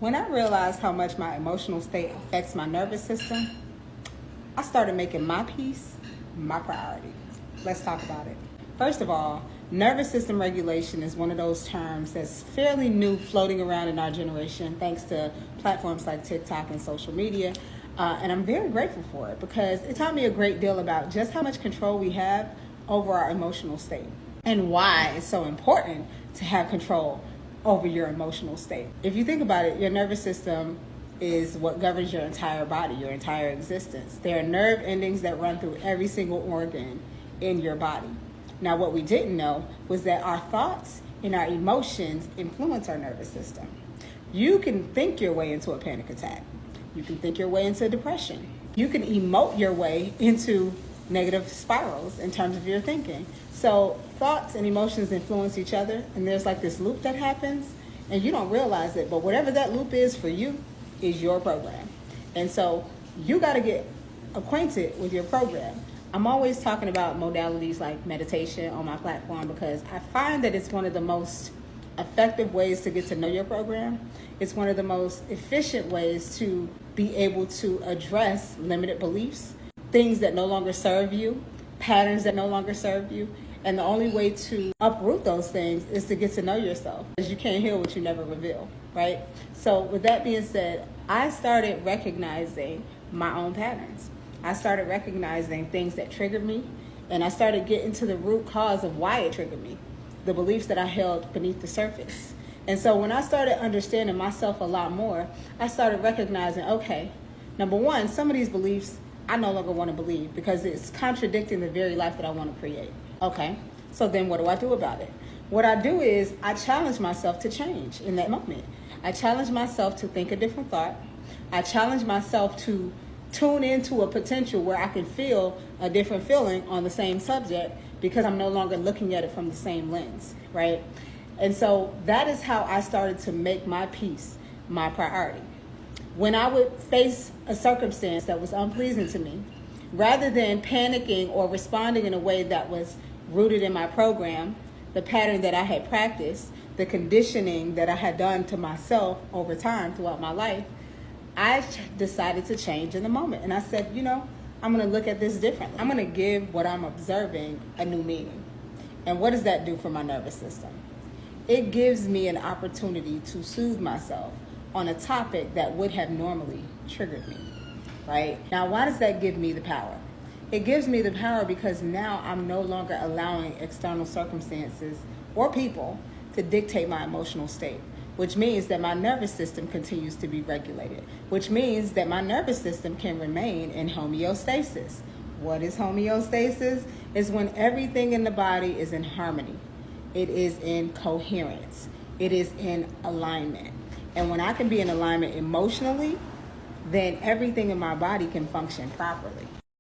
When I realized how much my emotional state affects my nervous system, I started making my peace my priority. Let's talk about it. First of all, nervous system regulation is one of those terms that's fairly new floating around in our generation thanks to platforms like TikTok and social media. And I'm very grateful for it because it taught me a great deal about just how much control we have over our emotional state and why it's so important to have control over your emotional state. If you think about it, your nervous system is what governs your entire body, your entire existence. There are nerve endings that run through every single organ in your body. Now, what we didn't know was that our thoughts and our emotions influence our nervous system. You can think your way into a panic attack. You can think your way into depression. You can emote your way into negative spirals in terms of your thinking. So thoughts and emotions influence each other, and there's like this loop that happens, and you don't realize it, but whatever that loop is for you is your program. And so you got to get acquainted with your program. I'm always talking about modalities like meditation on my platform because I find that it's one of the most effective ways to get to know your program. It's one of the most efficient ways to be able to address limited beliefs, things that no longer serve you, patterns that no longer serve you. And the only way to uproot those things is to get to know yourself, because you can't heal what you never reveal, right? So with that being said, I started recognizing my own patterns. I started recognizing things that triggered me, and I started getting to the root cause of why it triggered me, the beliefs that I held beneath the surface. And so when I started understanding myself a lot more, I started recognizing, okay, number one, some of these beliefs I no longer want to believe because it's contradicting the very life that I want to create. Okay, so then what do I do about it? What I do is I challenge myself to change in that moment. I challenge myself to think a different thought. I challenge myself to tune into a potential where I can feel a different feeling on the same subject because I'm no longer looking at it from the same lens, right? And so that is how I started to make my peace my priority. When I would face a circumstance that was unpleasing to me, rather than panicking or responding in a way that was rooted in my program, the pattern that I had practiced, the conditioning that I had done to myself over time throughout my life, I decided to change in the moment. And I said, I'm going to look at this differently. I'm going to give what I'm observing a new meaning. And what does that do for my nervous system? It gives me an opportunity to soothe myself on a topic that would have normally triggered me, right? Now, why does that give me the power? It gives me the power because now I'm no longer allowing external circumstances or people to dictate my emotional state, which means that my nervous system continues to be regulated, which means that my nervous system can remain in homeostasis. What is homeostasis? It's when everything in the body is in harmony. It is in coherence. It is in alignment. And when I can be in alignment emotionally, then everything in my body can function properly.